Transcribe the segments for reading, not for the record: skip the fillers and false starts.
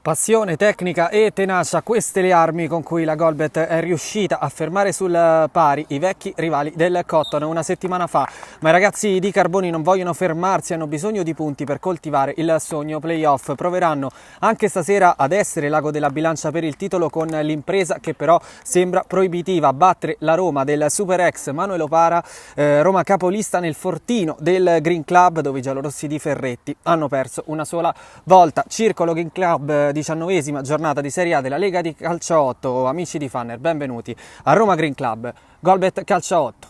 Passione, tecnica e tenacia, queste le armi con cui la Golbet è riuscita a fermare sul pari i vecchi rivali del Cotton una settimana fa, ma i ragazzi di Carboni non vogliono fermarsi, hanno bisogno di punti per coltivare il sogno playoff. Proveranno anche stasera ad essere l'ago della bilancia per il titolo con l'impresa che però sembra proibitiva: battere la Roma del Super Ex Manuel Opara, Roma capolista nel fortino del Green Club, dove i giallorossi di Ferretti hanno perso una sola volta. Circolo Green Club, 19ª giornata di Serie A della Lega di Calcio 8. Amici di Fanner, benvenuti a Roma Green Club, Golbet Calcio 8.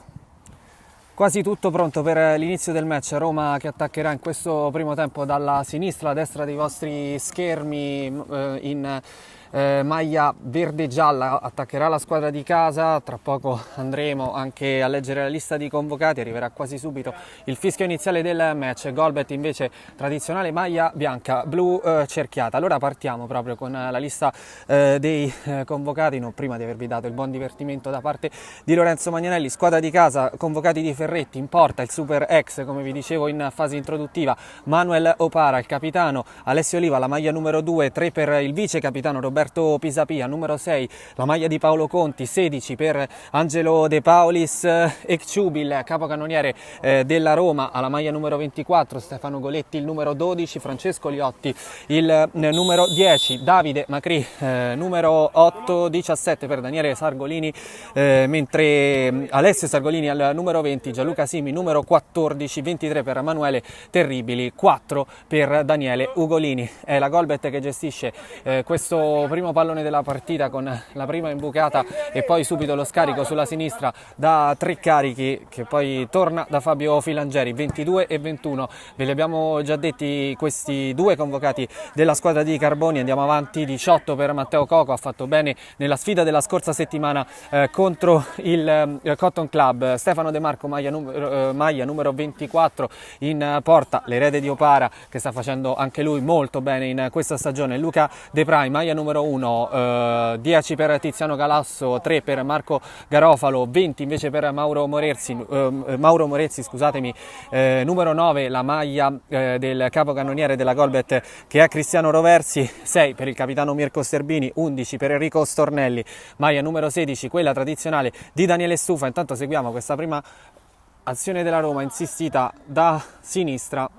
Quasi tutto pronto per l'inizio del match. Roma che attaccherà in questo primo tempo dalla sinistra alla destra dei vostri schermi in maglia verde-gialla, attaccherà la squadra di casa. Tra poco andremo anche a leggere la lista di convocati, arriverà quasi subito il fischio iniziale del match. Golbet invece tradizionale maglia bianca, blu cerchiata. Allora partiamo proprio con la lista dei convocati, non prima di avervi dato il buon divertimento da parte di Lorenzo Magnanelli. Squadra di casa, convocati di Ferretti: in porta il Super Ex, come vi dicevo in fase introduttiva, Manuel Opara, il capitano Alessio Oliva, la maglia numero 2, 3 per il vice capitano Roberto Pisapia, numero 6 la maglia di Paolo Conti, 16 per Angelo De Paulis, Ekciubil, capocannoniere della Roma, alla maglia numero 24, Stefano Goletti il numero 12, Francesco Liotti il numero 10, Davide Macri numero 8, 17 per Daniele Sargolini, mentre Alessio Sargolini al numero 20, Gianluca Simi numero 14, 23 per Emanuele Terribili, 4 per Daniele Ugolini. È la Golbet che gestisce questo primo pallone della partita con la prima imbucata e poi subito lo scarico sulla sinistra da tre carichi che poi torna da Fabio Filangeri. 22 e 21 ve li abbiamo già detti questi due convocati della squadra di Carboni. Andiamo avanti. 18 per Matteo Coco, ha fatto bene nella sfida della scorsa settimana contro il Cotton Club. Stefano De Marco, maglia numero 24 in porta, l'erede di Opara che sta facendo anche lui molto bene in questa stagione. Luca De Prime, maglia numero 1, 10 per Tiziano Galasso, 3 per Marco Garofalo, 20 invece per Mauro Morezzi, numero 9 la maglia del capocannoniere della Golbet che è Cristiano Roversi, 6 per il capitano Mirko Sterbini, 11 per Enrico Stornelli, maglia numero 16 quella tradizionale di Daniele Stufa. Intanto seguiamo questa prima azione della Roma insistita da sinistra,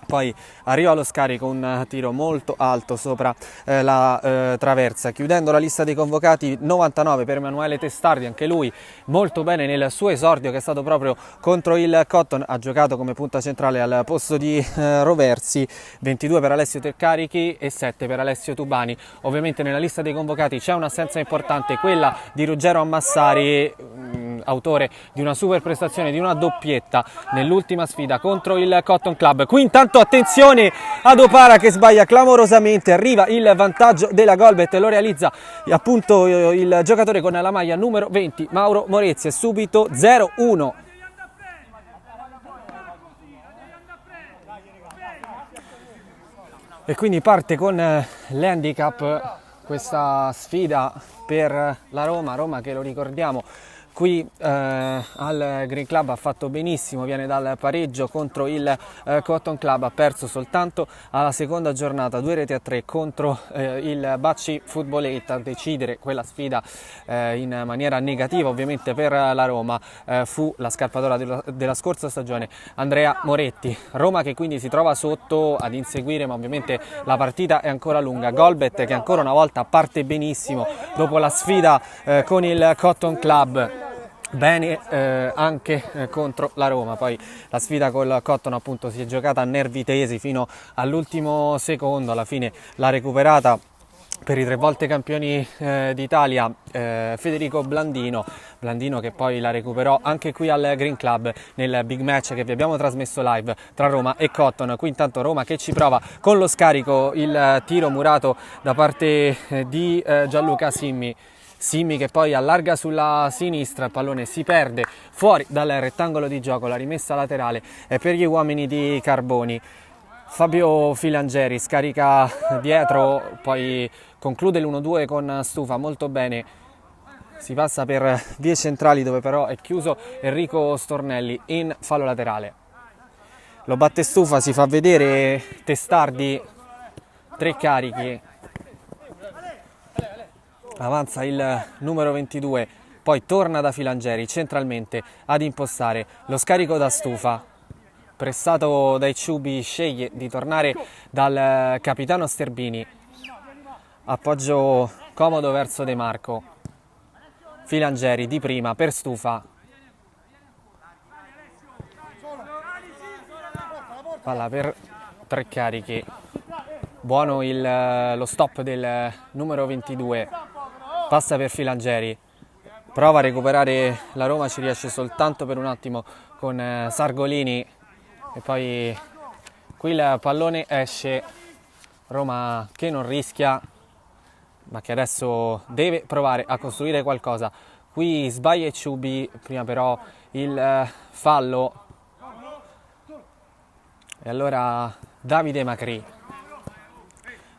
poi arriva allo scarico un tiro molto alto sopra la traversa, chiudendo la lista dei convocati. 99 per Emanuele Testardi, anche lui molto bene nel suo esordio che è stato proprio contro il Cotton, ha giocato come punta centrale al posto di Roversi. 22 per Alessio Tercarichi e 7 per Alessio Tubani. Ovviamente nella lista dei convocati c'è un'assenza importante, quella di Ruggero Ammassari, autore di una super prestazione, di una doppietta nell'ultima sfida contro il Cotton Club. Qui intanto attenzione ad Opara che sbaglia clamorosamente, arriva il vantaggio della Golbet, lo realizza appunto il giocatore con la maglia numero 20 Mauro Morezzi, è subito 0-1. E quindi parte con l'handicap questa sfida per la Roma che, lo ricordiamo, qui al Green Club ha fatto benissimo, viene dal pareggio contro il Cotton Club, ha perso soltanto alla seconda giornata 2-3 contro il Bacci Footballette. A decidere quella sfida in maniera negativa ovviamente per la Roma fu la scarpatora della scorsa stagione, Andrea Moretti. Roma che quindi si trova sotto ad inseguire, ma ovviamente la partita è ancora lunga. Golbet che ancora una volta parte benissimo dopo la sfida con il Cotton Club, bene anche contro la Roma. Poi la sfida col Cotton appunto si è giocata a nervi tesi fino all'ultimo secondo, alla fine l'ha recuperata per i 3 volte campioni d'Italia Federico Blandino che poi la recuperò anche qui al Green Club nel big match che vi abbiamo trasmesso live tra Roma e Cotton. Qui intanto Roma che ci prova con lo scarico, il tiro murato da parte di Gianluca Simi che poi allarga sulla sinistra, il pallone si perde fuori dal rettangolo di gioco, la rimessa laterale è per gli uomini di Carboni. Fabio Filangeri scarica dietro, poi conclude l'1-2 con Stufa molto bene. Si passa per vie centrali dove però è chiuso Enrico Stornelli in fallo laterale. Lo batte Stufa, si fa vedere Testardi, 3 carichi, avanza il numero 22, poi torna da Filangeri centralmente ad impostare lo scarico da stufa, pressato dai Ciubi, sceglie di tornare dal capitano Sterbini, appoggio comodo verso De Marco, Filangeri di prima per stufa, palla per tre carichi, buono lo stop del numero 22, passa per Filangeri, prova a recuperare la Roma, ci riesce soltanto per un attimo con Sargolini e poi qui il pallone esce, Roma che non rischia ma che adesso deve provare a costruire qualcosa. Qui sbaglia Ciubi, prima però il fallo e allora Davide Macri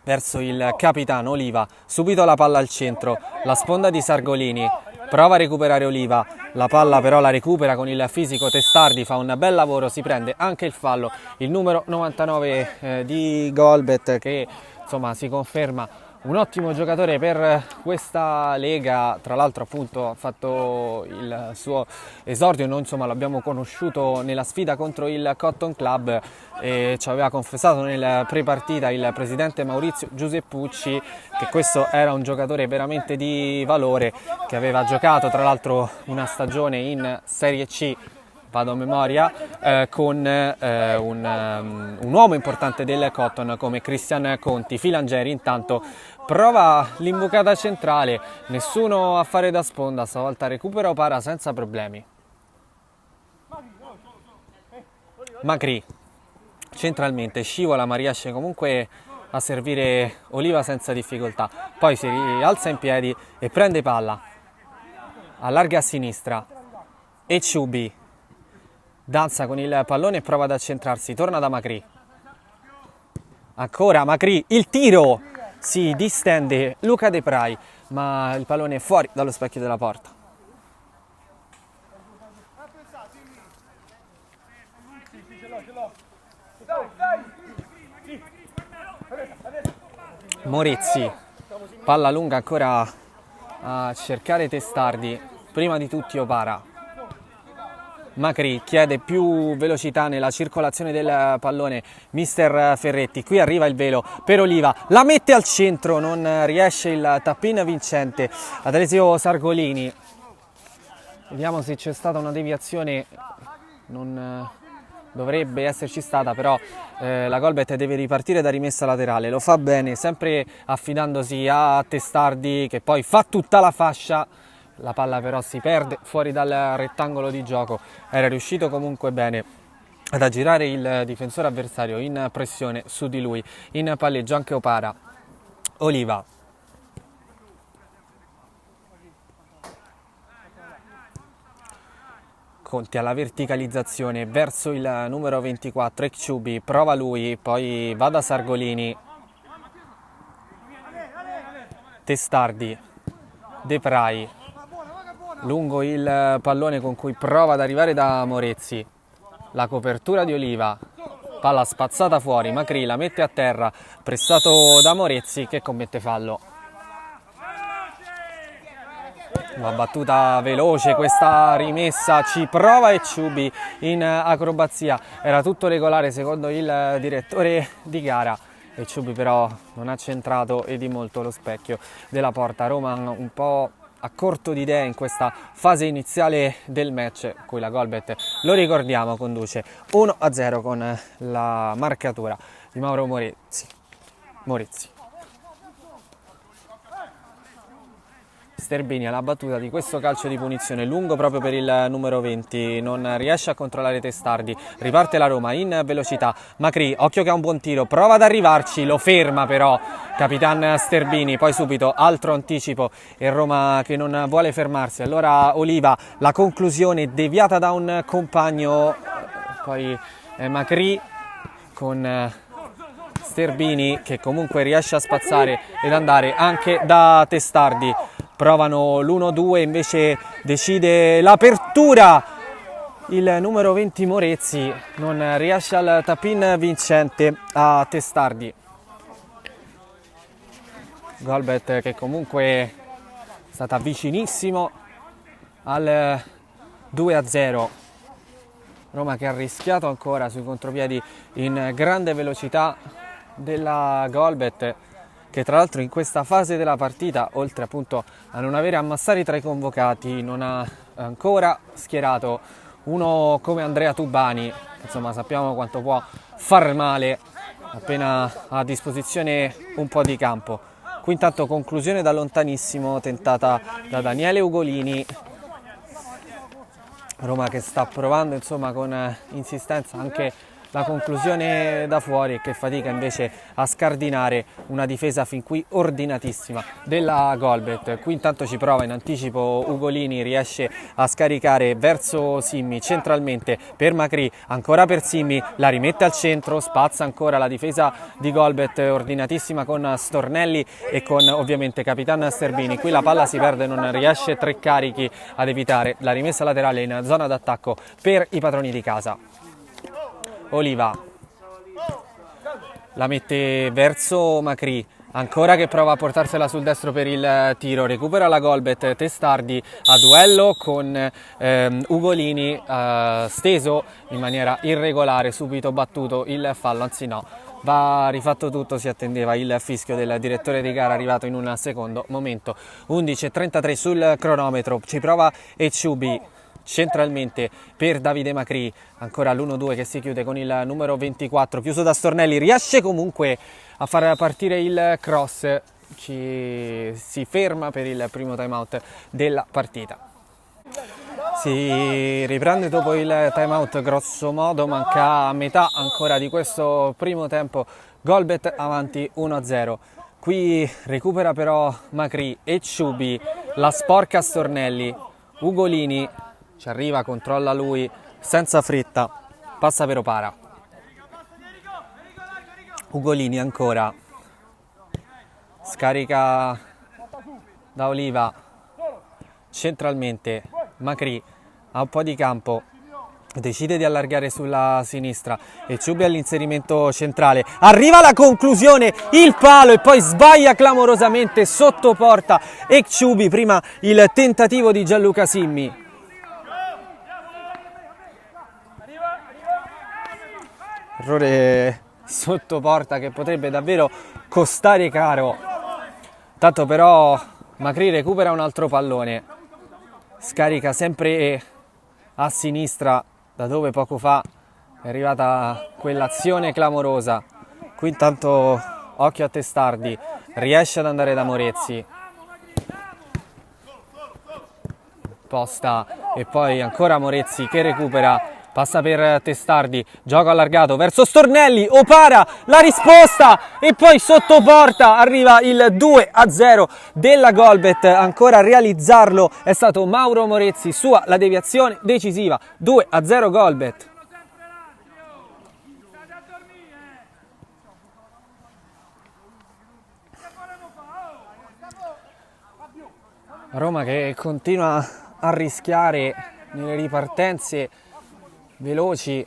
verso il capitano Oliva, subito la palla al centro, la sponda di Sargolini, prova a recuperare Oliva, la palla però la recupera con il fisico Testardi, fa un bel lavoro, si prende anche il fallo, il numero 99 di Golbet che insomma si conferma un ottimo giocatore per questa Lega, tra l'altro appunto ha fatto il suo esordio, noi insomma l'abbiamo conosciuto nella sfida contro il Cotton Club e ci aveva confessato nel pre-partita il presidente Maurizio Giuseppucci che questo era un giocatore veramente di valore, che aveva giocato tra l'altro una stagione in Serie C, vado a memoria, con un uomo importante del Cotton come Cristian Conti. Filangeri intanto prova l'imbucata centrale, nessuno a fare da sponda, stavolta recupera Opara senza problemi. Macri centralmente scivola ma riesce comunque a servire Oliva senza difficoltà, poi si rialza in piedi e prende palla, allarga a sinistra e Ciubi danza con il pallone e prova ad accentrarsi, torna da Macri, ancora Macri, il tiro, si distende Luca De Praj ma il pallone è fuori dallo specchio della porta. Morizzi, palla lunga ancora a cercare Testardi, prima di tutti Opara. Macri chiede più velocità nella circolazione del pallone, mister Ferretti, qui arriva il velo per Oliva, la mette al centro, non riesce il tap-in vincente ad Alessio Sargolini. Vediamo se c'è stata una deviazione, non dovrebbe esserci stata, però la Golbet deve ripartire da rimessa laterale, lo fa bene, sempre affidandosi a Testardi che poi fa tutta la fascia. La palla però si perde fuori dal rettangolo di gioco, era riuscito comunque bene ad aggirare il difensore avversario in pressione su di lui, in palleggio anche Opara. Oliva, Conti alla verticalizzazione verso il numero 24, Ekciubi, prova lui, poi va da Sargolini, Testardi, De Praj, lungo il pallone con cui prova ad arrivare da Morizzi, la copertura di Oliva, palla spazzata fuori, Macri la mette a terra, pressato da Morizzi che commette fallo. Una battuta veloce, questa rimessa, ci prova Ekciubi in acrobazia, era tutto regolare secondo il direttore di gara. Ekciubi però non ha centrato e di molto lo specchio della porta. Roma un po' a corto di idee in questa fase iniziale del match, cui la Golbet, lo ricordiamo, conduce 1-0 con la marcatura di Mauro Morizzi. Sterbini alla battuta di questo calcio di punizione lungo proprio per il numero 20, non riesce a controllare Testardi, riparte la Roma in velocità, Macri, occhio che ha un buon tiro, prova ad arrivarci, lo ferma però Capitan Sterbini, poi subito altro anticipo e Roma che non vuole fermarsi, allora Oliva, la conclusione deviata da un compagno, poi Macri con Sterbini che comunque riesce a spazzare ed andare anche da Testardi. Provano l'1-2, invece decide l'apertura il numero 20 Morizzi, non riesce al tap-in vincente a Testardi. Golbet che comunque stata vicinissimo al 2-0. Roma che ha rischiato ancora sui contropiedi in grande velocità della Golbet, che tra l'altro in questa fase della partita, oltre appunto a non avere Ammassari tra i convocati, non ha ancora schierato uno come Andrea Tubani, che insomma sappiamo quanto può far male appena ha a disposizione un po' di campo. Qui intanto conclusione da lontanissimo tentata da Daniele Ugolini. Roma che sta provando insomma con insistenza anche la conclusione da fuori e che fatica invece a scardinare una difesa fin qui ordinatissima della Golbet. Qui intanto ci prova in anticipo Ugolini, riesce a scaricare verso Simmi centralmente per Macri, ancora per Simmi, la rimette al centro, spazza ancora la difesa di Golbet ordinatissima con Stornelli e con ovviamente Capitan Sterbini. Qui la palla si perde, non riesce tre carichi ad evitare la rimessa laterale in zona d'attacco per i padroni di casa. Oliva la mette verso Macri, ancora che prova a portarsela sul destro per il tiro, recupera la Golbet, Testardi a duello con Ugolini, steso in maniera irregolare, subito battuto il fallo, anzi no, va rifatto tutto, si attendeva il fischio del direttore di gara arrivato in un secondo momento. 11:33 sul cronometro, ci prova Ecciubi centralmente per Davide Macri, ancora l'1-2 che si chiude con il numero 24, chiuso da Stornelli, riesce comunque a far partire il cross, si ferma per il primo time out della partita. Si riprende dopo il time out grosso modo, manca a metà ancora di questo primo tempo, Golbet avanti 1-0. Qui recupera però Macri, Ecciubi, la sporca Stornelli, Ugolini ci arriva, controlla lui senza fretta, passa per Opara. Ugolini ancora, scarica da Oliva, centralmente Macri ha un po' di campo, decide di allargare sulla sinistra, Ecciubi all'inserimento centrale, arriva la conclusione, il palo e poi sbaglia clamorosamente sotto porta Ecciubi, prima il tentativo di Gianluca Simmi. Errore sotto porta che potrebbe davvero costare caro. Tanto però Macri recupera un altro pallone, scarica sempre a sinistra da dove poco fa è arrivata quell'azione clamorosa. Qui intanto occhio a Testardi, riesce ad andare da Morezzi, posta e poi ancora Morezzi che recupera, passa per Testardi, gioco allargato verso Stornelli, Opara, la risposta e poi sotto porta arriva il 2-0 della Golbet, ancora a realizzarlo è stato Mauro Morezzi, sua la deviazione decisiva, 2-0 Golbet. Roma che continua a rischiare nelle ripartenze veloci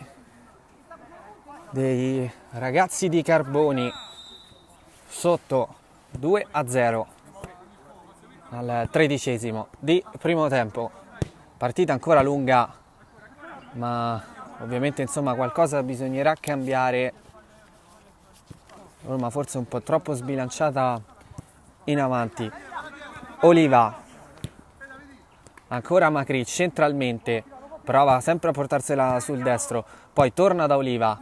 dei ragazzi di Carboni, sotto 2-0 al 13° di primo tempo. Partita ancora lunga, ma ovviamente insomma qualcosa bisognerà cambiare. Roma forse un po' troppo sbilanciata in avanti. Oliva, ancora Macri centralmente, prova sempre a portarsela sul destro, poi torna da Oliva,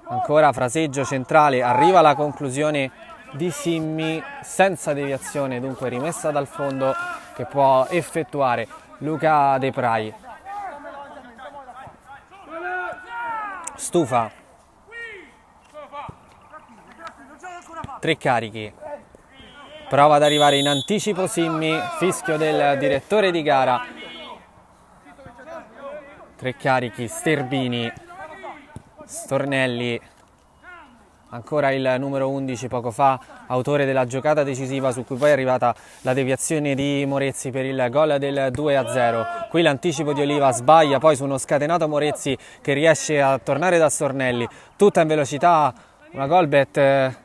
ancora fraseggio centrale, arriva la conclusione di Simmi senza deviazione, dunque rimessa dal fondo che può effettuare Luca De Prai. Stufa, tre carichi, prova ad arrivare in anticipo Simmi, fischio del direttore di gara. Tre carichi, Sterbini, Stornelli, ancora il numero 11 poco fa, autore della giocata decisiva su cui poi è arrivata la deviazione di Morezzi per il gol del 2-0. Qui l'anticipo di Oliva sbaglia, poi su uno scatenato Morezzi che riesce a tornare da Stornelli, tutta in velocità, una Golbet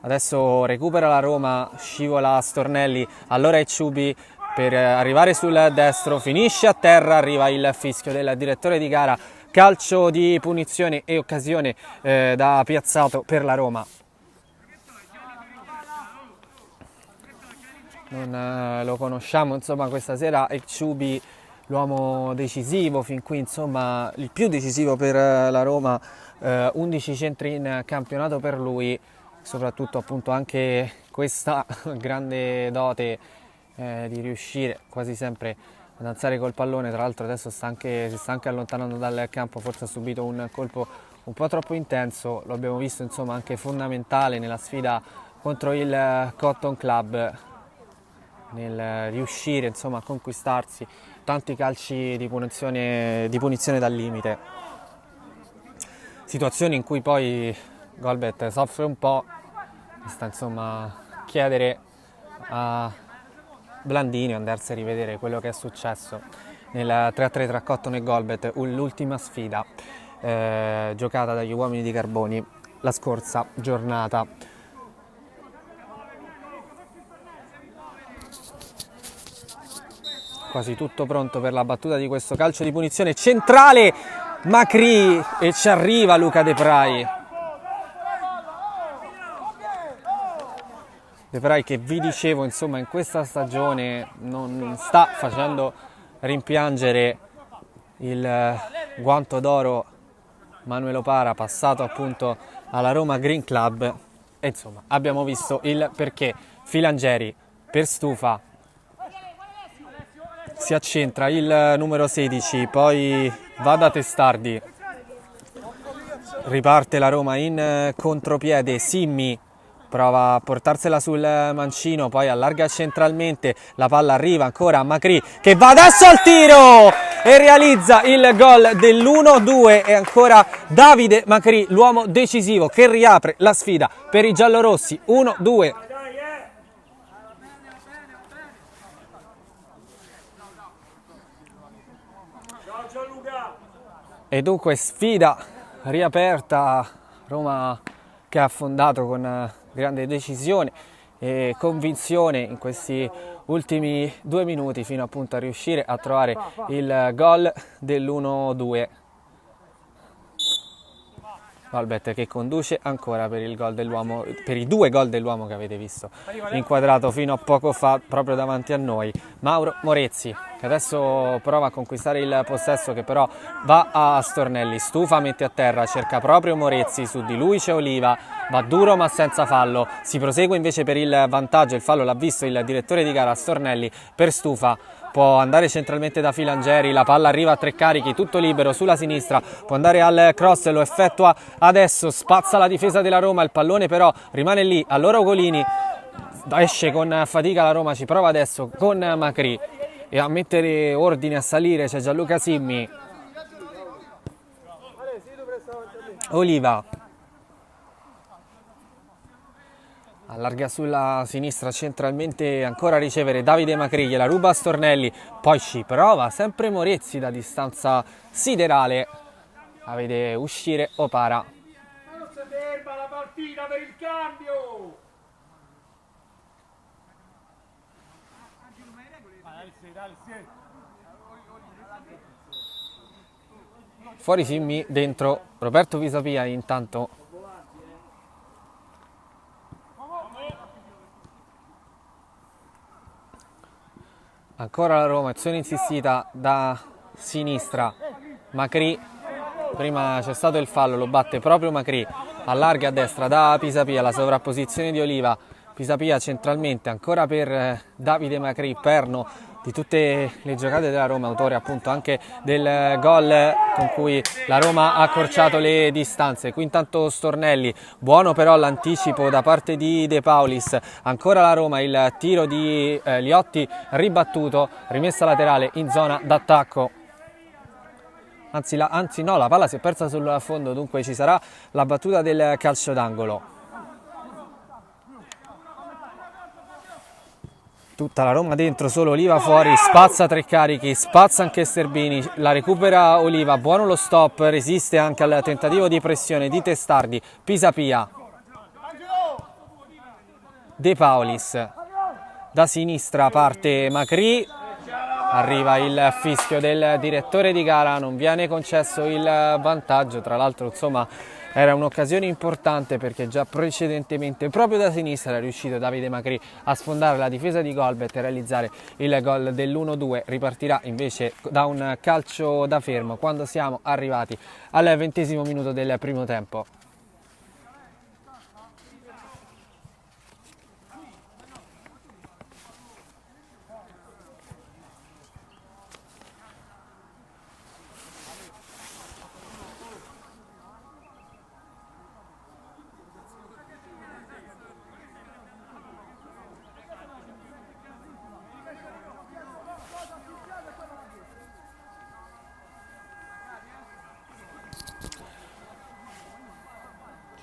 Adesso recupera la Roma, scivola Stornelli, allora è Ciubi per arrivare sul destro, finisce a terra, arriva il fischio del direttore di gara, calcio di punizione e occasione da piazzato per la Roma. Non lo conosciamo, insomma, questa sera è Ciubi l'uomo decisivo, fin qui insomma il più decisivo per la Roma, 11 centri in campionato per lui, soprattutto appunto anche questa grande dote di riuscire quasi sempre ad alzare col pallone. Tra l'altro adesso si sta anche allontanando dal campo, forse ha subito un colpo un po' troppo intenso, lo abbiamo visto insomma anche fondamentale nella sfida contro il Cotton Club, nel riuscire insomma a conquistarsi tanti calci di punizione dal limite, situazioni in cui poi Golbet soffre un po', sta insomma chiedere a Blandini di andarsi a rivedere quello che è successo nel 3-3 tra Cotton e Golbet, l'ultima sfida giocata dagli uomini di Carboni la scorsa giornata. Quasi tutto pronto per la battuta di questo calcio di punizione centrale, Macri, e ci arriva Luca De Vrij. De Vrij che vi dicevo insomma in questa stagione non sta facendo rimpiangere il guanto d'oro Manuel Opara, passato appunto alla Roma Green Club, e insomma abbiamo visto il perché. Filangieri per Stufa, si accentra il numero 16, poi va da Testardi, riparte la Roma in contropiede, Simmi prova a portarsela sul mancino, poi allarga centralmente, la palla arriva ancora a Macri che va adesso al tiro e realizza il gol dell'1-2, e ancora Davide Macri, l'uomo decisivo che riapre la sfida per i giallorossi. 1-2. E dunque sfida riaperta, Roma che ha affondato con grande decisione e convinzione in questi ultimi 2 minuti fino appunto a riuscire a trovare il gol dell'1-2. Golbet che conduce ancora per il gol dell'uomo, per i 2 gol dell'uomo che avete visto inquadrato fino a poco fa proprio davanti a noi, Mauro Morezzi, che adesso prova a conquistare il possesso, che però va a Stornelli. Stufa mette a terra, cerca proprio Morezzi, su di lui c'è Oliva, va duro ma senza fallo, si prosegue invece per il vantaggio, il fallo l'ha visto il direttore di gara. Stornelli per Stufa, può andare centralmente da Filangieri, la palla arriva a 3 carichi, tutto libero sulla sinistra, può andare al cross, lo effettua adesso, spazza la difesa della Roma, il pallone però rimane lì, allora Ugolini, esce con fatica la Roma, ci prova adesso con Macri e a mettere ordine, a salire c'è Gianluca Simmi, Oliva allarga sulla sinistra centralmente, ancora a ricevere Davide Macri, gliela ruba Stornelli, poi ci prova sempre Morezzi da distanza siderale a vedere uscire Opara. Non si ferma la partita per il cambio! Fuori Simmi, dentro Roberto Pisapia intanto. Ancora la Roma, azione insistita da sinistra, Macri, prima c'è stato il fallo, lo batte proprio Macri, allarga a destra da Pisapia, la sovrapposizione di Oliva, Pisapia centralmente, ancora per Davide Macri, perno di tutte le giocate della Roma, autore appunto anche del gol con cui la Roma ha accorciato le distanze. Qui intanto Stornelli, buono però l'anticipo da parte di De Paulis, ancora la Roma, il tiro di Liotti ribattuto, rimessa laterale in zona d'attacco. Anzi no, la palla si è persa sul fondo, dunque ci sarà la battuta del calcio d'angolo. Tutta la Roma dentro, solo Oliva fuori, spazza 3 carichi, spazza anche Sterbini, la recupera Oliva, buono lo stop, resiste anche al tentativo di pressione di Testardi, Pisapia. De Paulis. Da sinistra parte Macri, arriva il fischio del direttore di gara, non viene concesso il vantaggio. Tra l'altro, insomma, era un'occasione importante perché già precedentemente proprio da sinistra era riuscito Davide Macri a sfondare la difesa di Golbet e realizzare il gol dell'1-2. Ripartirà invece da un calcio da fermo quando siamo arrivati al 20° minuto del primo tempo.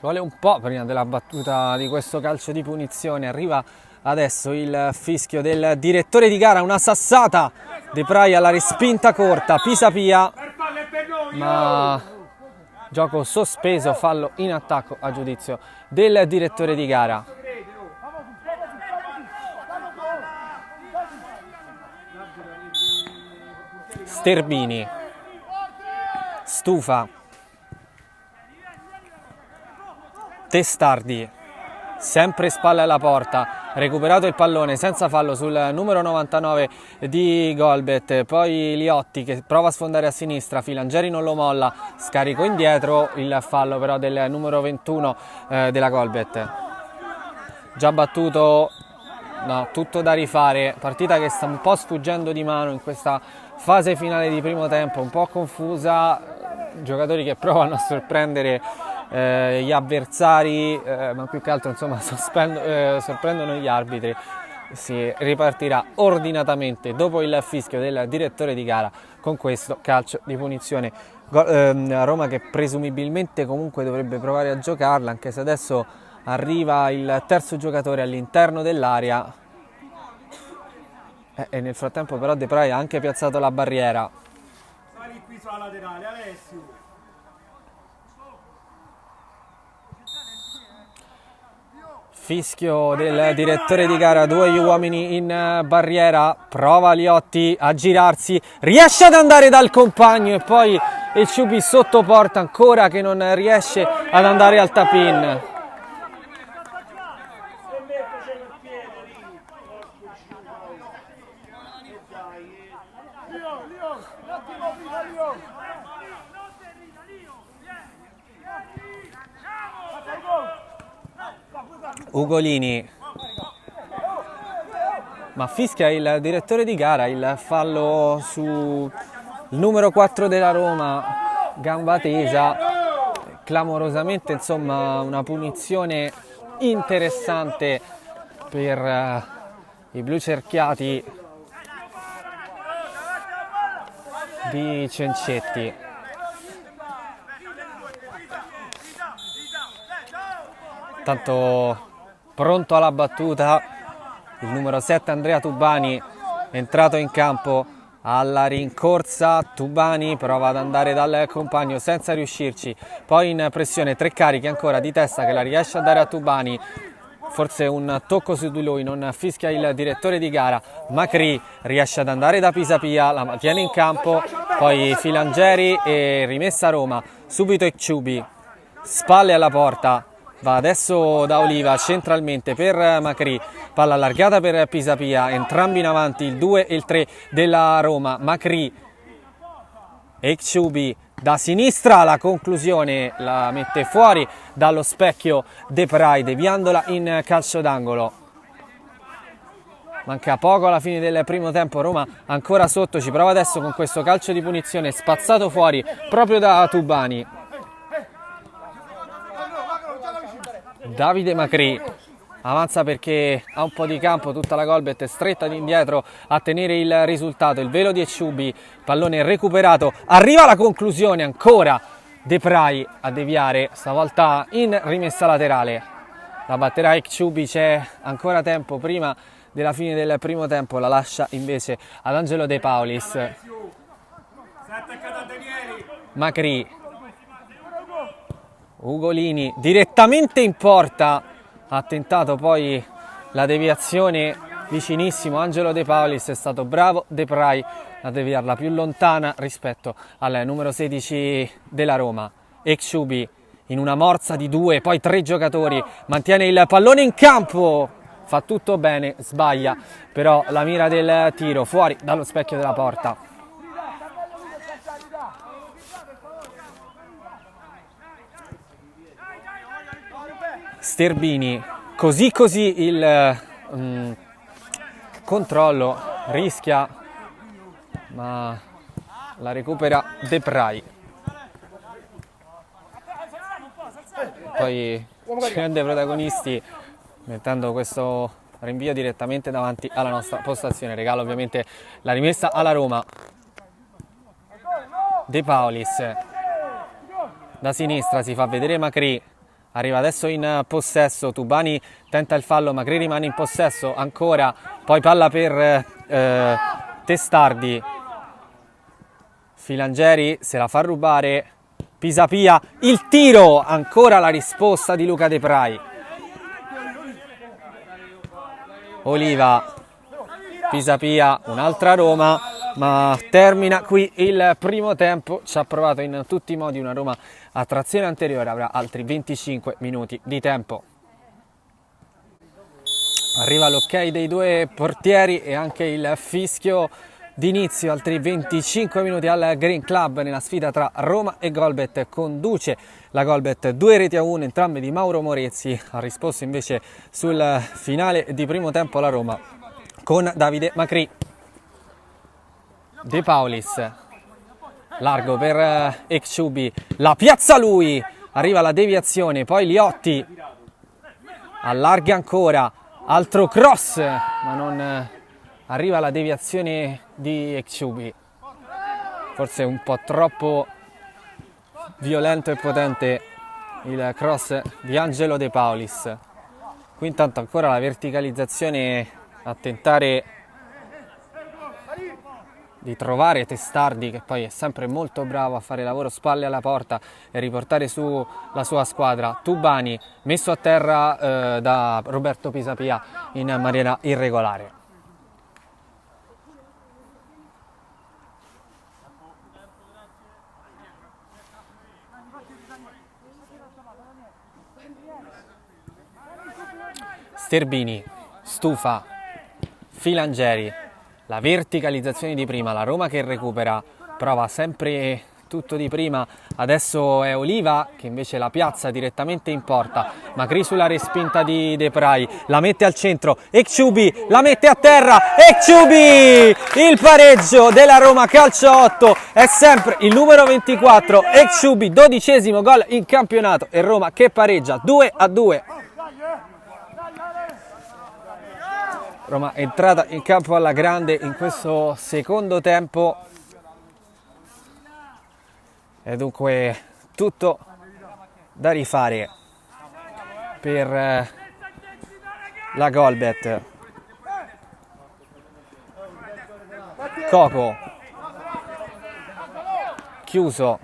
Ci vuole un po' prima della battuta di questo calcio di punizione. Arriva adesso il fischio del direttore di gara, una sassata. De Prij alla respinta corta, Pisapia, ma gioco sospeso, fallo in attacco a giudizio del direttore di gara. Sterbini, Stufa, Testardi, sempre spalle alla porta, recuperato il pallone senza fallo sul numero 99 di Golbet, poi Liotti che prova a sfondare a sinistra, Filangeri non lo molla, scarico indietro, il fallo però del numero 21 della Golbet. Già battuto, no, tutto da rifare, partita che sta un po' sfuggendo di mano in questa fase finale di primo tempo, un po' confusa, giocatori che provano a sorprendere gli avversari, ma più che altro insomma sorprendono gli arbitri. Si ripartirà ordinatamente dopo il fischio del direttore di gara con questo calcio di punizione. Roma che presumibilmente comunque dovrebbe provare a giocarla, anche se adesso arriva il terzo giocatore all'interno dell'area e nel frattempo però De Prij ha anche piazzato la barriera. Sali qui sulla laterale, Alessio. Fischio del direttore di gara, 2 gli uomini in barriera, prova Liotti a girarsi, riesce ad andare dal compagno e poi il Ciubi sotto porta ancora che non riesce ad andare al tap-in. Ugolini, ma fischia il direttore di gara il fallo sul numero 4 della Roma, gamba tesa, clamorosamente, insomma una punizione interessante per i blu cerchiati di Cencetti. Tanto pronto alla battuta il numero 7 Andrea Tubani, entrato in campo alla rincorsa. Tubani prova ad andare dal compagno senza riuscirci, poi in pressione, 3 cariche ancora di testa che la riesce a dare a Tubani, forse un tocco su di lui, non fischia il direttore di gara. Macri riesce ad andare da Pisapia, la tiene in campo, poi Filangeri e rimessa a Roma, subito Ecciubi, spalle alla porta. Va adesso da Oliva centralmente per Macri, palla allargata per Pisapia, entrambi in avanti, il 2 e il 3 della Roma. Macri, Ecciubi da sinistra, la conclusione la mette fuori dallo specchio De Prij, deviandola in calcio d'angolo. Manca poco alla fine del primo tempo, Roma ancora sotto, ci prova adesso con questo calcio di punizione spazzato fuori proprio da Tubani. Davide Macri avanza perché ha un po' di campo, tutta la Golbet è stretta indietro a tenere il risultato, il velo di Ecciubi, pallone recuperato, arriva la conclusione ancora De Prij a deviare, stavolta in rimessa laterale, la batterà Ecciubi, c'è ancora tempo prima della fine del primo tempo, la lascia invece ad Angelo De Paulis. Macri, Ugolini direttamente in porta, ha tentato poi la deviazione vicinissimo, Angelo De Paolis, è stato bravo De Prij a deviarla più lontana rispetto al numero 16 della Roma. Ekshoubi in una morsa di 2, poi 3 giocatori, mantiene il pallone in campo, fa tutto bene, sbaglia però la mira del tiro fuori dallo specchio della porta. Sterbini, così il controllo, rischia, ma la recupera De Prij. Poi ci rende protagonisti mettendo questo rinvio direttamente davanti alla nostra postazione. Regala ovviamente la rimessa alla Roma. De Paolis da sinistra, si fa vedere Macri, arriva adesso in possesso, Tubani tenta il fallo, Macri rimane in possesso ancora, poi palla per Testardi, Filangeri se la fa rubare, Pisapia, il tiro, ancora la risposta di Luca De Prij. Oliva, Pisapia, un'altra Roma, ma termina qui il primo tempo. Ci ha provato in tutti i modi una Roma a trazione anteriore, avrà altri 25 minuti di tempo. Arriva l'ok dei due portieri e anche il fischio d'inizio, altri 25 minuti al Green Club nella sfida tra Roma e Golbet. Conduce la Golbet 2-1, entrambe di Mauro Morezzi. Ha risposto invece sul finale di primo tempo la Roma con Davide Macri. De Paolis, largo per Ekshoubi, la piazza lui, arriva la deviazione, poi Liotti allarga ancora, altro cross, ma non arriva la deviazione di Ekshoubi, forse un po' troppo violento e potente il cross di Angelo De Paolis. Qui intanto ancora la verticalizzazione a tentare di trovare Testardi, che poi è sempre molto bravo a fare lavoro spalle alla porta e riportare su la sua squadra. Tubani messo a terra da Roberto Pisapia in maniera irregolare. Sterbini, stufa, Filangeri, la verticalizzazione di prima, la Roma che recupera, prova sempre tutto di prima, adesso è Oliva che invece la piazza direttamente in porta, Macri sulla respinta di De Prij, la mette al centro, Ekshoubi la mette a terra, Ekshoubi, il pareggio della Roma, calcio 8, è sempre il numero 24, Ekshoubi, 12° gol in campionato e Roma che pareggia 2-2. Roma è entrata in campo alla grande in questo secondo tempo e dunque tutto da rifare per la Golbet. Coco chiuso,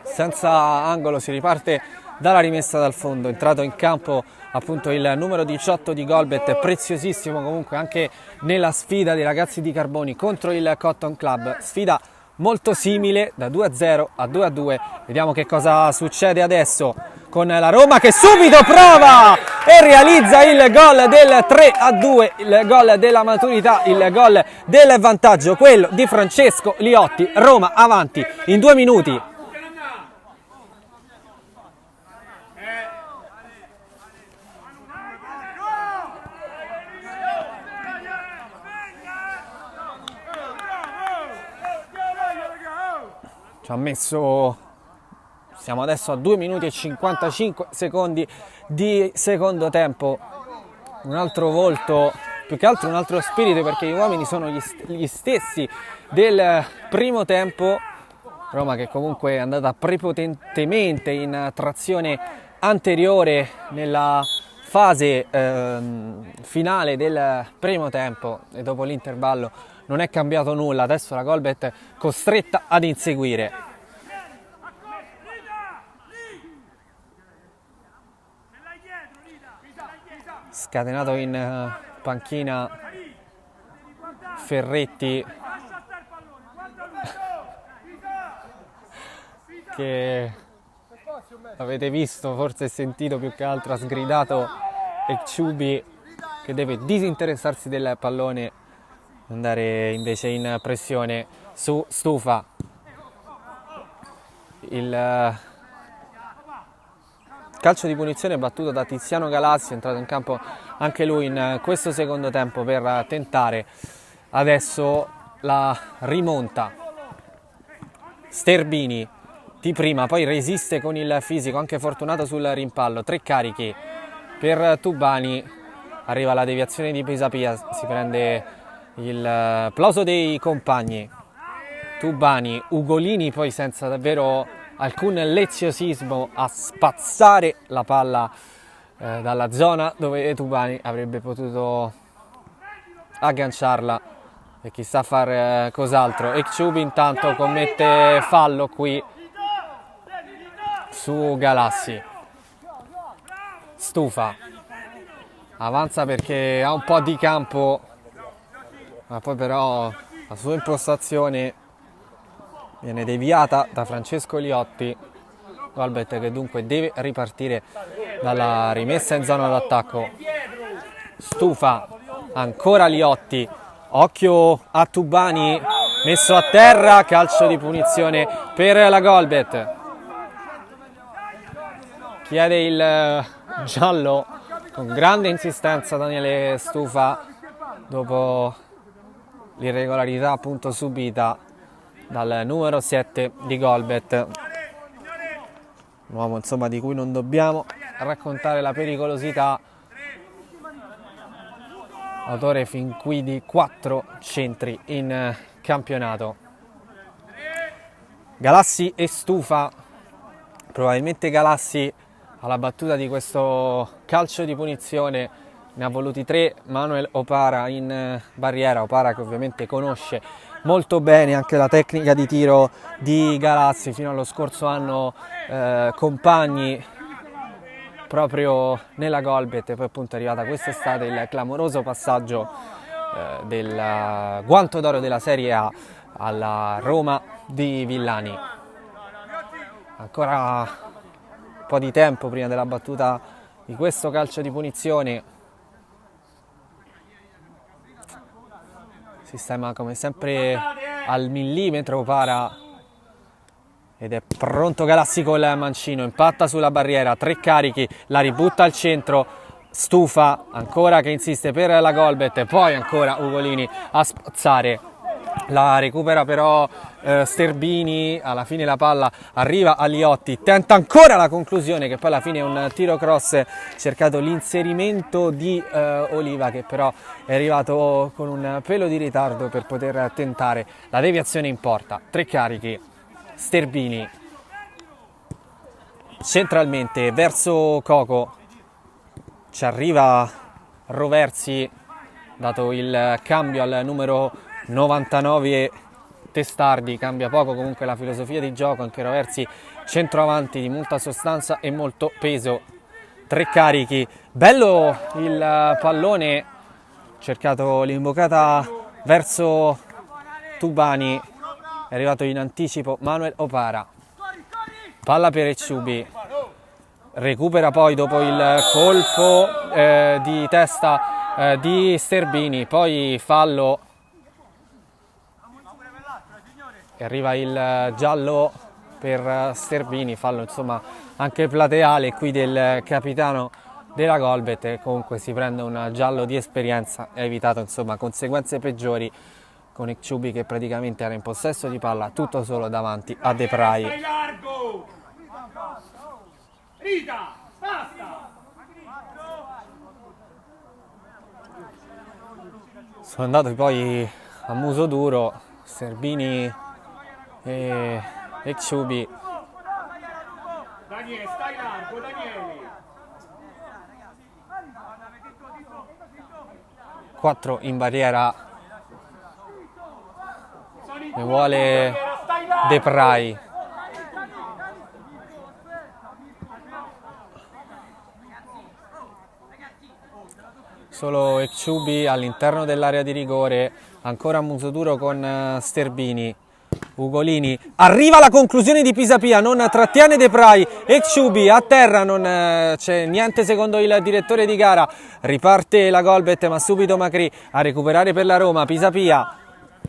senza angolo, si riparte dalla rimessa dal fondo, entrato in campo appunto il numero 18 di Golbet, preziosissimo comunque anche nella sfida dei ragazzi di Carboni contro il Cotton Club, sfida molto simile, da 2-0 a 2-2. Vediamo che cosa succede adesso con la Roma che subito prova e realizza il gol del 3-2, il gol della maturità, il gol del vantaggio, quello di Francesco Liotti. Roma avanti in 2 minuti. Ci ha messo, siamo adesso a 2 minuti e 55 secondi di secondo tempo, un altro volto, più che altro un altro spirito, perché gli uomini sono gli stessi del primo tempo. Roma che comunque è andata prepotentemente in trazione anteriore nella fase finale del primo tempo e dopo l'intervallo non è cambiato nulla. Adesso la Golbet è costretta ad inseguire. scatenato in panchina Ferretti, che avete visto, forse sentito più che altro, ha sgridato Ekciubi, che deve disinteressarsi del pallone, andare invece in pressione su Stufa. Il calcio di punizione battuto da Tiziano Galassi, è entrato in campo anche lui in questo secondo tempo per tentare adesso la rimonta. Sterbini di prima, poi resiste con il fisico, anche fortunato sul rimpallo, 3 carichi per Tubani, arriva la deviazione di Pisapia, si prende il plauso dei compagni. Tubani, Ugolini poi senza davvero alcun leziosismo a spazzare la palla dalla zona dove Tubani avrebbe potuto agganciarla e chissà fare cos'altro. Ekciubi intanto commette fallo qui su Galassi. Stufa avanza perché ha un po' di campo, ma poi però la sua impostazione viene deviata da Francesco Liotti. Golbet che dunque deve ripartire dalla rimessa in zona d'attacco. Stufa, ancora Liotti, occhio a Tubani, messo a terra, calcio di punizione per la Golbet. Chiede il giallo con grande insistenza Daniele Stufa dopo l'irregolarità appunto subita dal numero 7 di Golbet, un uomo insomma di cui non dobbiamo raccontare la pericolosità, autore fin qui di 4 centri in campionato. Galassi e Stufa, probabilmente Galassi alla battuta di questo calcio di punizione ne ha voluti 3, Manuel Opara in barriera, Opara che ovviamente conosce molto bene anche la tecnica di tiro di Galassi, fino allo scorso anno compagni proprio nella Golbet, e poi appunto è arrivata quest'estate il clamoroso passaggio del guanto d'oro della Serie A alla Roma di Villani. Ancora un po' di tempo prima della battuta di questo calcio di punizione. Sistema come sempre al millimetro Opara ed è pronto Galassi col mancino, impatta sulla barriera, 3 carichi, la ributta al centro, Stufa ancora che insiste per la Golbet e poi ancora Ugolini a spazzare, la recupera però Sterbini, alla fine la palla arriva a Liotti, tenta ancora la conclusione che poi alla fine è un tiro cross, cercato l'inserimento di Oliva che però è arrivato con un pelo di ritardo per poter tentare la deviazione in porta. 3 carichi, Sterbini centralmente verso Coco, ci arriva Roversi dato il cambio al numero 99 Testardi, cambia poco comunque la filosofia di gioco, anche Roversi centroavanti di molta sostanza e molto peso. 3 carichi, bello il pallone, cercato l'imbocata verso Tubani, è arrivato in anticipo Manuel Opara, palla per Ekciubi, recupera poi dopo il colpo di testa di Sterbini, poi fallo e arriva il giallo per Sterbini, fallo insomma anche plateale qui del capitano della Golbet, e comunque si prende un giallo di esperienza e ha evitato insomma conseguenze peggiori con Ekciubi che praticamente era in possesso di palla tutto solo davanti a Depray. Sono andati poi a muso duro Sterbini e Ekciubi. Daniele, stai largo, Daniele. 4 in barriera, ne vuole Depray. solo Ecciubi all'interno dell'area di rigore, ancora muso duro con Sterbini. Ugolini, arriva la conclusione di Pisapia, non trattiene De Prij, Ecciubi a terra, non c'è niente secondo il direttore di gara, riparte la Golbet ma subito Macri a recuperare per la Roma, Pisapia,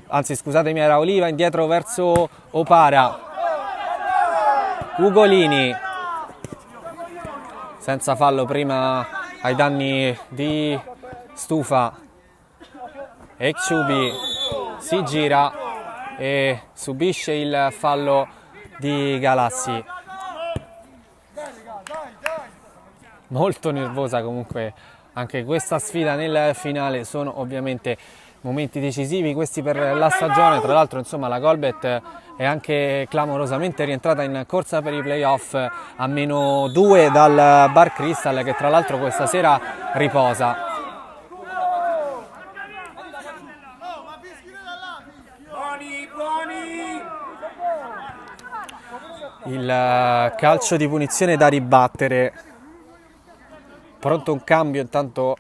anzi scusatemi era Oliva, indietro verso Opara, Ugolini, senza fallo prima ai danni di Stufa, Ecciubi si gira e subisce il fallo di Galassi. Molto nervosa comunque anche questa sfida nel finale, sono ovviamente momenti decisivi questi per la stagione. Tra l'altro insomma la Golbet è anche clamorosamente rientrata in corsa per i playoff a -2 dal Bar Crystal, che tra l'altro questa sera riposa. Il calcio di punizione da ribattere, pronto un cambio intanto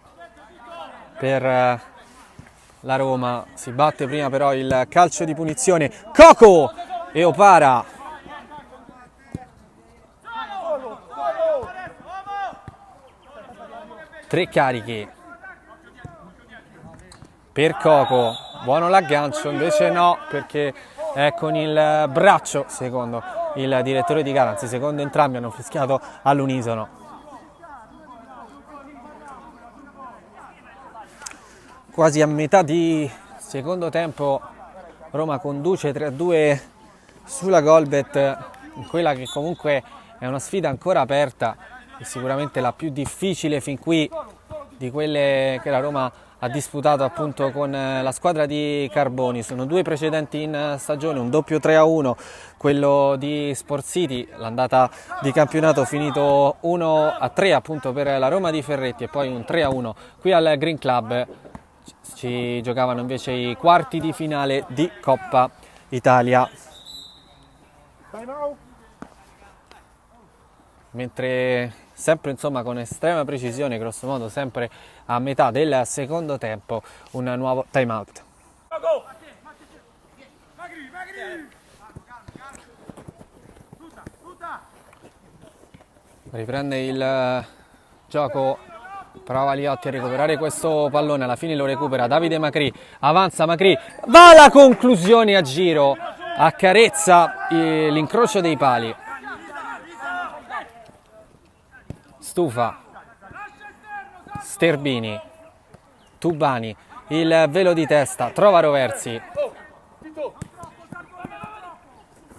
per la Roma, si batte prima però il calcio di punizione, Coco e Opara, tre carichi per Coco, buono l'aggancio, invece no perché è con il braccio secondo il direttore di gara, anzi secondo entrambi hanno fischiato all'unisono. Quasi a metà di secondo tempo Roma conduce 3-2 sulla Golbet, in quella che comunque è una sfida ancora aperta e sicuramente la più difficile fin qui di quelle che la Roma ha disputato appunto con la squadra di Carboni. Sono due precedenti in stagione, un doppio 3-1, quello di Sport City, l'andata di campionato finito 1-3 appunto per la Roma di Ferretti, e poi un 3-1 qui al Green Club. Ci giocavano invece i quarti di finale di Coppa Italia. Mentre sempre insomma con estrema precisione, grosso modo sempre a metà del secondo tempo, un nuovo time out. Riprende il gioco, prova Liotti a recuperare questo pallone, alla fine lo recupera Davide Macri, avanza Macri, va alla conclusione a giro, accarezza l'incrocio dei pali. Stufa, Sterbini, Tubani, il velo di testa, trova Roversi,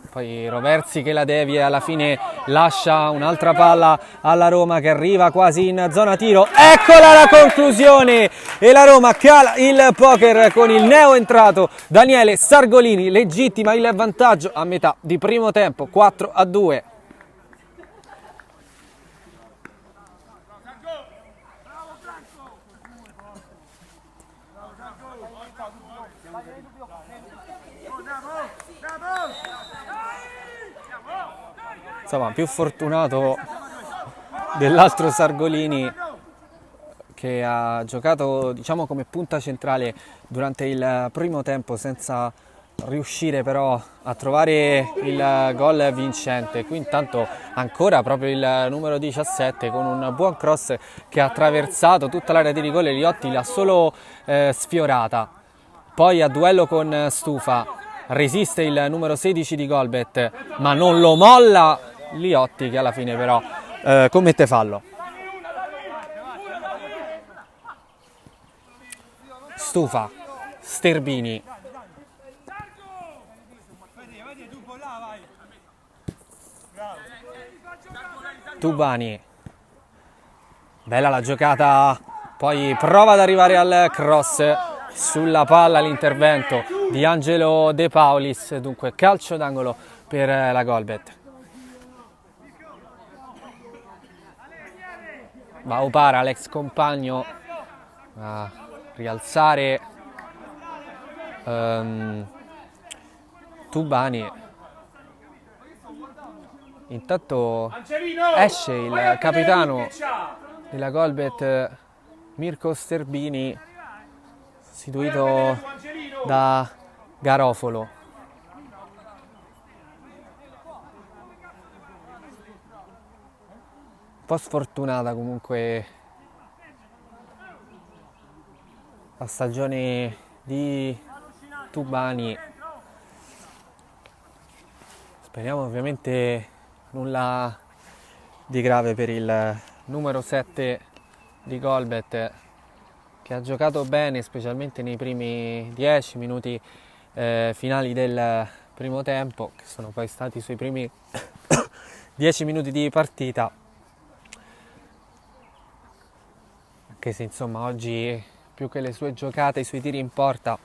poi Roversi che la devia e alla fine lascia un'altra palla alla Roma che arriva quasi in zona tiro, eccola la conclusione e la Roma cala il poker con il neo entrato Daniele Sargolini, legittima il vantaggio a metà di primo tempo, 4-2. Insomma, più fortunato dell'altro Sargolini, che ha giocato diciamo come punta centrale durante il primo tempo senza riuscire però a trovare il gol vincente. Qui intanto ancora proprio il numero 17 con un buon cross che ha attraversato tutta l'area di rigore, Liotti l'ha solo sfiorata. Poi a duello con Stufa resiste il numero 16 di Golbet ma non lo molla Liotti, che alla fine però commette fallo. Stufa, Sterbini, Tubani, bella la giocata, poi prova ad arrivare al cross, sulla palla l'intervento di Angelo De Paulis, dunque calcio d'angolo per la Golbet. Va Opara, l'ex compagno, a rialzare Tubani. Intanto esce il capitano della Golbet Mirko Sterbini, sostituito da Garofolo. Un po' sfortunata comunque la stagione di Tubani. Speriamo ovviamente nulla di grave per il numero 7 di Golbet, che ha giocato bene specialmente nei primi 10 minuti finali del primo tempo, che sono poi stati i suoi primi 10 minuti di partita, anche se insomma oggi più che le sue giocate, i suoi tiri in porta,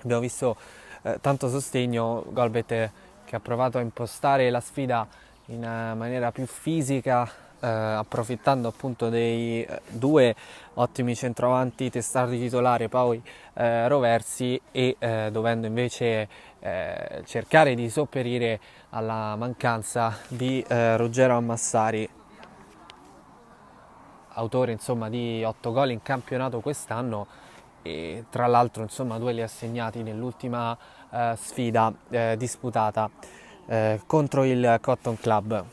abbiamo visto tanto sostegno. Golbet che ha provato a impostare la sfida in maniera più fisica, approfittando appunto dei due ottimi centravanti testardi titolari, poi Roversi, e dovendo invece cercare di sopperire alla mancanza di Ruggero Ammassari, autore insomma di 8 gol in campionato quest'anno, e tra l'altro insomma 2 li ha segnati nell'ultima sfida disputata contro il Cotton Club.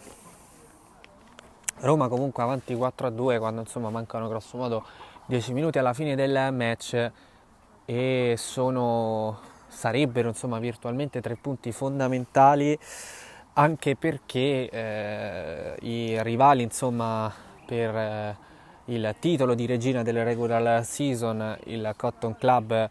Roma comunque avanti 4-2 quando insomma mancano grosso modo 10 minuti alla fine del match, e sarebbero insomma virtualmente 3 punti fondamentali, anche perché i rivali insomma per il titolo di regina della regular season, il Cotton Club,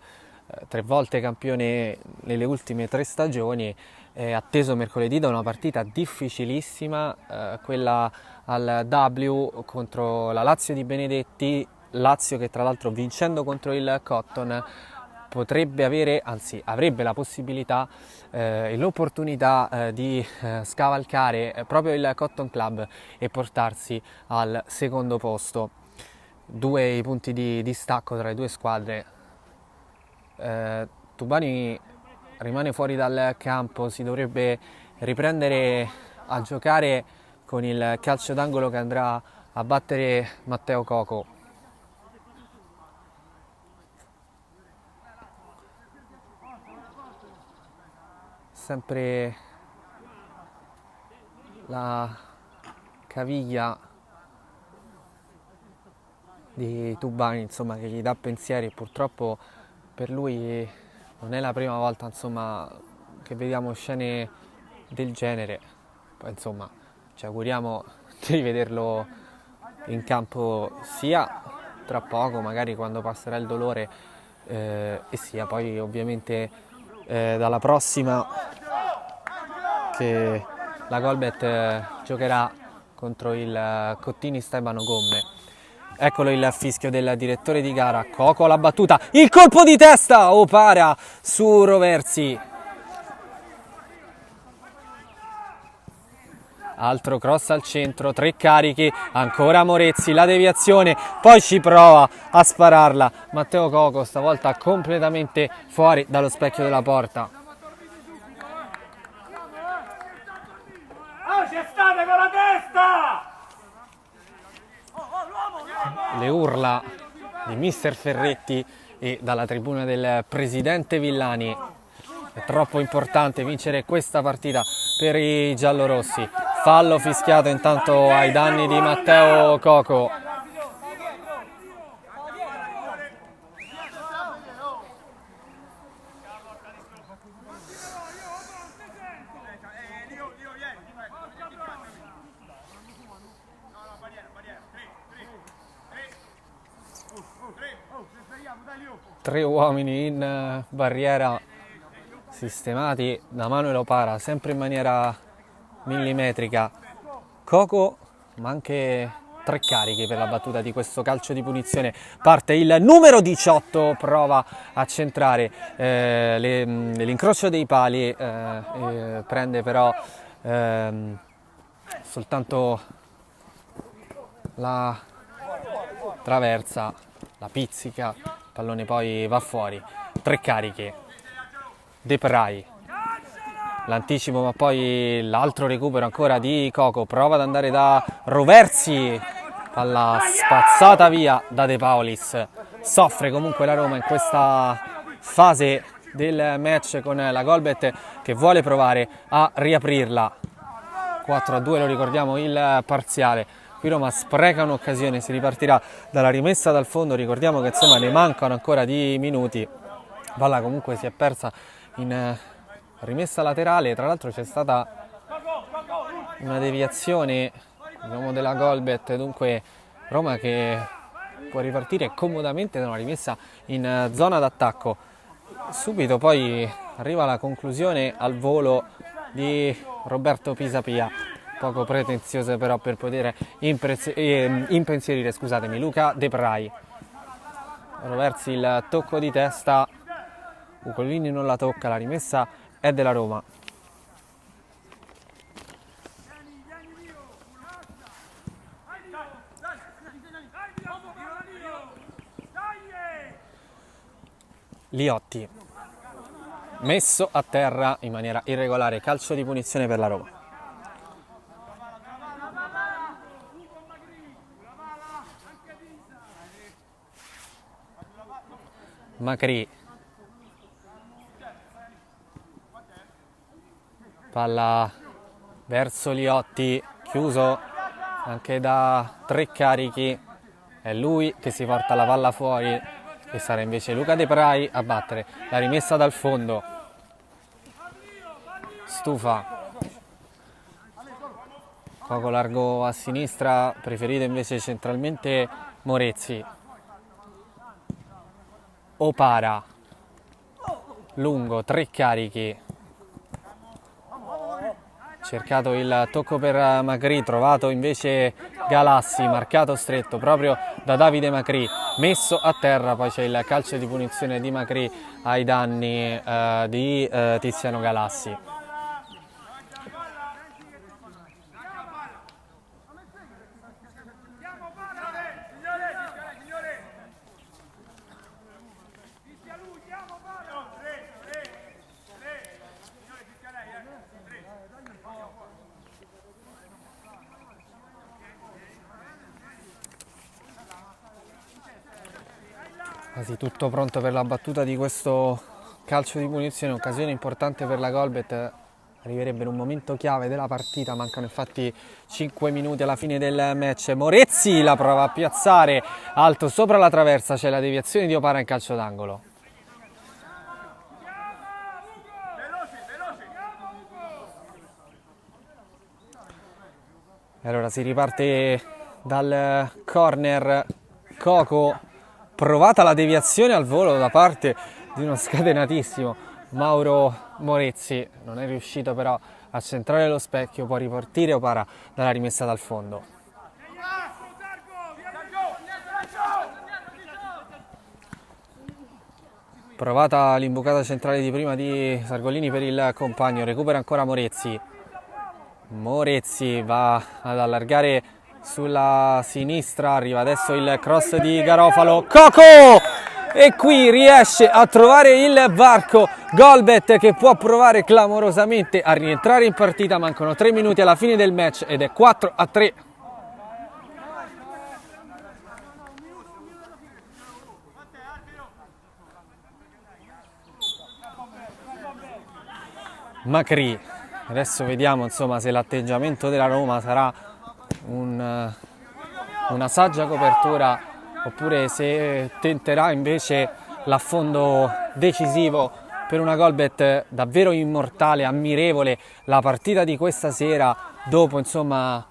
3 volte campione nelle ultime 3 stagioni, è atteso mercoledì da una partita difficilissima, quella al W contro la Lazio di Benedetti. Lazio che tra l'altro, vincendo contro il Cotton, potrebbe avere, anzi avrebbe la possibilità e l'opportunità di scavalcare proprio il Cotton Club e portarsi al secondo posto. 2 i punti di distacco tra le 2 squadre. Tubani rimane fuori dal campo, si dovrebbe riprendere a giocare con il calcio d'angolo che andrà a battere Matteo Coco. Sempre la caviglia di Tubani insomma che gli dà pensieri, e purtroppo per lui non è la prima volta insomma che vediamo scene del genere. Poi insomma ci auguriamo di rivederlo in campo sia tra poco, magari quando passerà il dolore, e sia poi ovviamente dalla prossima, che la Golbet giocherà contro il Cottini Stefano Gomme. Eccolo il fischio del direttore di gara. Coco la battuta, il colpo di testa, Opara su Roversi. Altro cross al centro, 3 carichi, ancora Morezzi, la deviazione, poi ci prova a spararla Matteo Coco, stavolta completamente fuori dallo specchio della porta. C'è state con la testa! Le urla di mister Ferretti e dalla tribuna del presidente Villani. È troppo importante vincere questa partita per i giallorossi. Fallo fischiato intanto ai danni di Matteo Coco. Tre uomini in barriera sistemati da Manuel Opara, sempre in maniera millimetrica. Coco, ma anche 3 carichi per la battuta di questo calcio di punizione. Parte il numero 18, prova a centrare l'incrocio dei pali, prende però soltanto la traversa, la pizzica, il pallone poi va fuori. 3 cariche. Depray, l'anticipo ma poi l'altro recupero ancora di Coco, prova ad andare da Roversi, palla spazzata via da De Paolis. Soffre comunque la Roma in questa fase del match con la Golbet che vuole provare a riaprirla. 4-2, lo ricordiamo il parziale. Qui Roma spreca un'occasione, si ripartirà dalla rimessa dal fondo. Ricordiamo che insomma ne mancano ancora di minuti. Palla comunque si è persa in rimessa laterale. Tra l'altro c'è stata una deviazione, diciamo, della Golbet, dunque Roma che può ripartire comodamente da una rimessa in zona d'attacco. Subito poi arriva la conclusione al volo di Roberto Pisapia, poco pretenziosa però per poter impensierire, scusatemi, Luca De Vrij. Verso il tocco di testa, Ugolini non la tocca, la rimessa è della Roma. Liotti messo a terra in maniera irregolare, calcio di punizione per la Roma. Macri, palla verso Liotti, chiuso anche da tre carichi, è lui che si porta la palla fuori e sarà invece Luca De Vrij a battere la rimessa dal fondo. Stufa, poco largo a sinistra, preferito invece centralmente Morezzi. Opara, lungo, tre carichi, cercato il tocco per Macri, trovato invece Galassi, marcato stretto proprio da Davide Macri, messo a terra. Poi c'è il calcio di punizione di Macri ai danni di Tiziano Galassi. Quasi tutto pronto per la battuta di questo calcio di punizione, occasione importante per la Golbet, arriverebbe in un momento chiave della partita, mancano infatti 5 minuti alla fine del match. Morezzi la prova a piazzare alto sopra la traversa, c'è la deviazione di Opara in calcio d'angolo. E allora si riparte dal corner. Coco, provata la deviazione al volo da parte di uno scatenatissimo Mauro Morezzi, non è riuscito però a centrare lo specchio, può ripartire Opara dalla rimessa dal fondo. Provata l'imbucata centrale di prima di Sargolini per il compagno, recupera ancora Morezzi. Morezzi va ad allargare sulla sinistra, arriva adesso il cross di Garofalo, Coco! E qui riesce a trovare il varco Golbet, che può provare clamorosamente a rientrare in partita. Mancano 3 minuti alla fine del match ed è 4-3. Macri, adesso vediamo insomma se l'atteggiamento della Roma sarà una saggia copertura oppure se tenterà invece l'affondo decisivo per una Golbet davvero immortale, ammirevole. La partita di questa sera, dopo insomma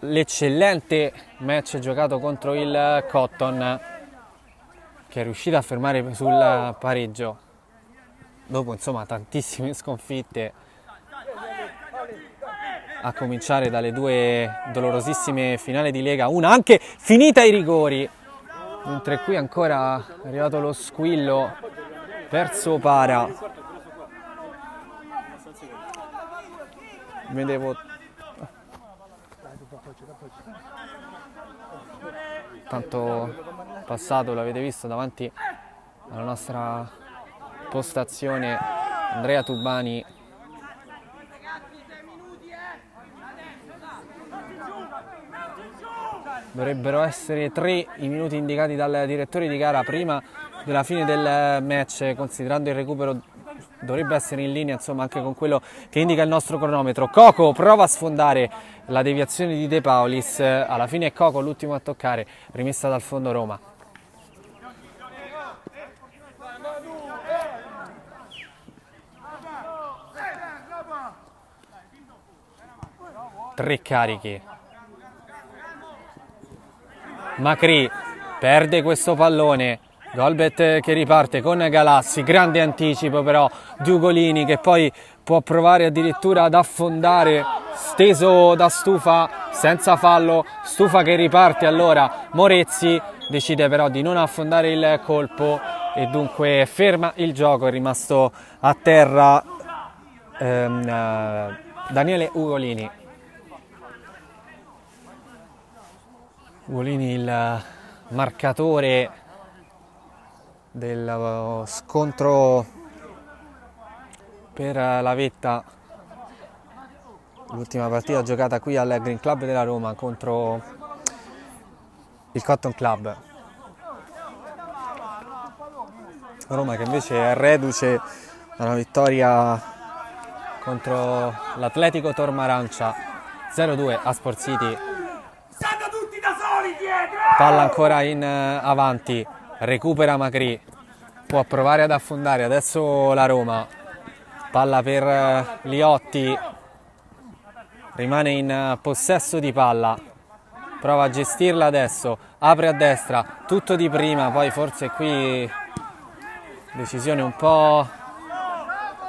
l'eccellente match giocato contro il Cotton, che è riuscito a fermare sul pareggio dopo insomma tantissime sconfitte, a cominciare dalle 2 dolorosissime finali di Lega, una anche finita ai rigori, mentre qui ancora è arrivato lo squillo verso Opara. Vedevo tanto passato, l'avete visto davanti alla nostra postazione, Andrea Tubani Dovrebbero essere 3 i minuti indicati dal direttore di gara prima della fine del match, considerando il recupero dovrebbe essere in linea insomma anche con quello che indica il nostro cronometro. Coco prova a sfondare la deviazione di De Paulis, alla fine è Coco l'ultimo a toccare, rimessa dal fondo Roma. Tre carichi. Macri perde questo pallone, Golbet che riparte con Galassi, grande anticipo però di Ugolini che poi può provare addirittura ad affondare, steso da Stufa senza fallo, Stufa che riparte, allora Morezzi decide però di non affondare il colpo e dunque ferma il gioco, è rimasto a terra Daniele Ugolini. Ugolini il marcatore del scontro per la vetta, l'ultima partita giocata qui al Green Club della Roma contro il Cotton Club. Roma che invece è reduce da una vittoria contro l'Atletico Tormarancia 0-2 a Sport City. Stanno tutti da soli dietro! Palla ancora in avanti, recupera Macri, può provare ad affondare adesso la Roma, palla per Liotti, rimane in possesso di palla, prova a gestirla adesso, apre a destra, tutto di prima, poi forse qui decisione un po'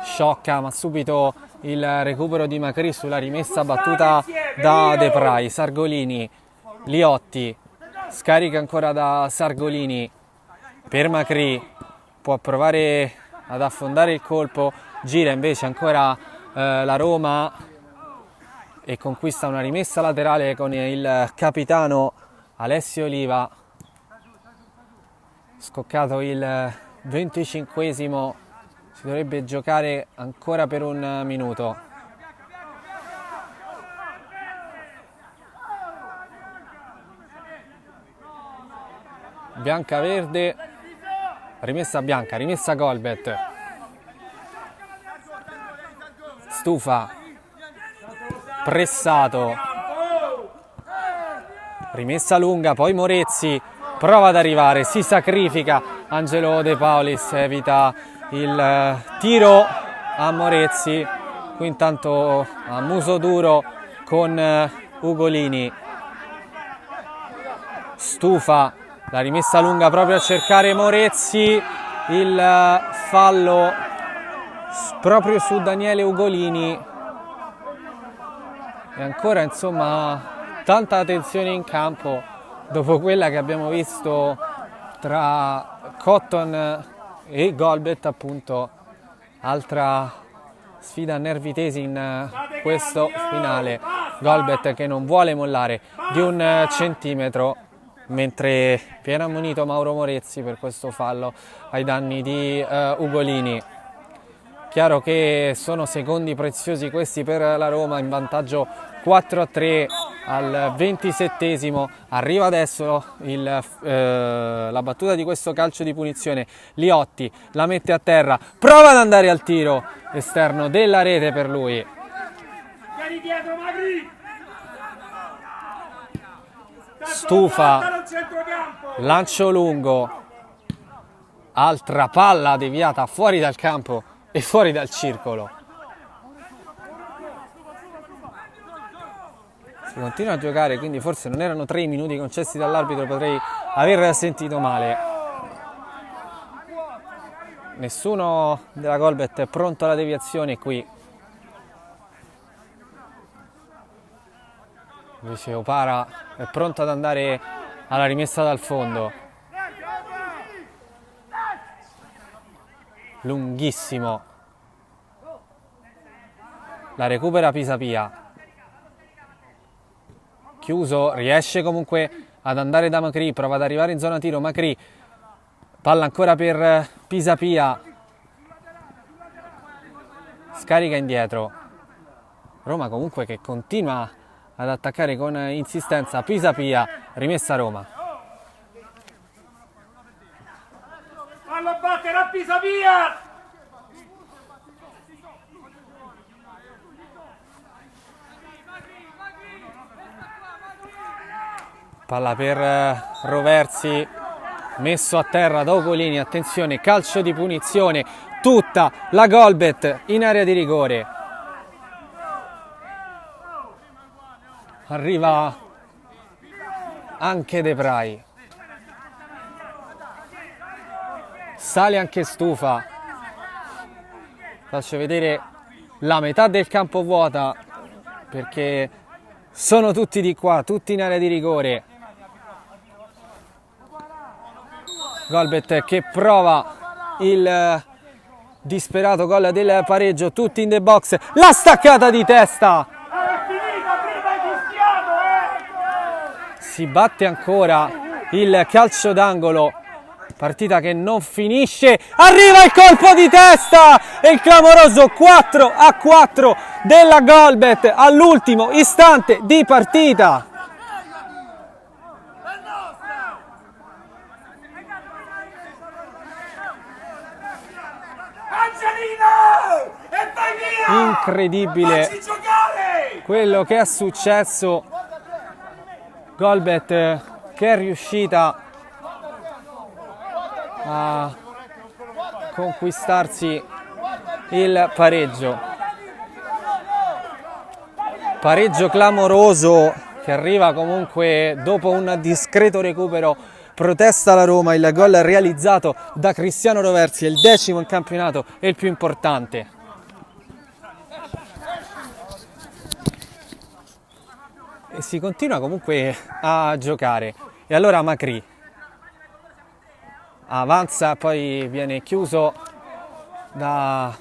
sciocca, ma subito il recupero di Macri sulla rimessa battuta da De Prij. Sargolini, Liotti, scarica ancora da Sargolini per Macri, può provare ad affondare il colpo, gira invece ancora la Roma e conquista una rimessa laterale con il capitano Alessio Oliva. Scoccato il 25esimo, si dovrebbe giocare ancora per un minuto. Bianca-verde, rimessa bianca, rimessa Golbet. Stufa, pressato, rimessa lunga, poi Morezzi prova ad arrivare, si sacrifica, Angelo De Paulis evita il tiro a Morezzi, qui intanto a muso duro con Ugolini. Stufa, la rimessa lunga proprio a cercare Morezzi, il fallo proprio su Daniele Ugolini e ancora insomma tanta tensione in campo dopo quella che abbiamo visto tra Cotton e Golbet, appunto altra sfida a nervi tesi in questo finale. Golbet che non vuole mollare di un centimetro, mentre viene ammonito Mauro Morezzi per questo fallo ai danni di Ugolini. Chiaro che sono secondi preziosi questi per la Roma, in vantaggio 4-3 al 27esimo. Arriva adesso la battuta di questo calcio di punizione. Liotti la mette a terra, prova ad andare al tiro esterno della rete per lui. Vieni dietro, Magri! Stufa, lancio lungo, altra palla deviata fuori dal campo e fuori dal circolo. Si continua a giocare, quindi forse non erano 3 minuti concessi dall'arbitro, potrei aver sentito male. Nessuno della Golbet è pronto alla deviazione qui. Invece Opara è pronto ad andare alla rimessa dal fondo. Lunghissimo. La recupera Pisapia. Chiuso, riesce comunque ad andare da Macri, prova ad arrivare in zona tiro. Macri, palla ancora per Pisapia. Scarica indietro. Roma comunque che continua ad attaccare con insistenza Pisapia, rimessa Roma. Fallo battere a Pisapia! Palla per Roversi, messo a terra da Ugolini, attenzione, calcio di punizione, tutta la Golbet in area di rigore. Arriva anche De Vrij, sale anche Stufa. Faccio vedere la metà del campo vuota perché sono tutti di qua, tutti in area di rigore. Golbet che prova il disperato gol del pareggio, tutti in the box, la staccata di testa, si batte ancora il calcio d'angolo, partita che non finisce, arriva il colpo di testa e il clamoroso 4-4 della Golbet all'ultimo istante di partita. Incredibile quello che è successo. Golbet che è riuscita a conquistarsi il pareggio clamoroso che arriva comunque dopo un discreto recupero. Protesta la Roma, il gol realizzato da Cristiano Roversi, è il 10° in campionato e il più importante. E si continua comunque a giocare. E allora Macri avanza, poi viene chiuso da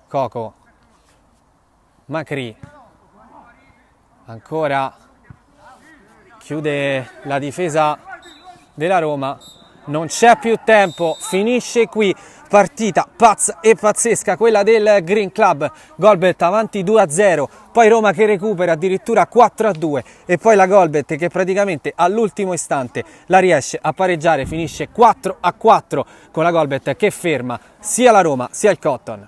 Coco. Macri ancora chiude la difesa della Roma, non c'è più tempo, finisce qui, partita pazza e pazzesca quella del Green Club. Golbet avanti 2-0, poi Roma che recupera addirittura 4-2 e poi la Golbet che praticamente all'ultimo istante la riesce a pareggiare, finisce 4-4 con la Golbet che ferma sia la Roma sia il Cotton.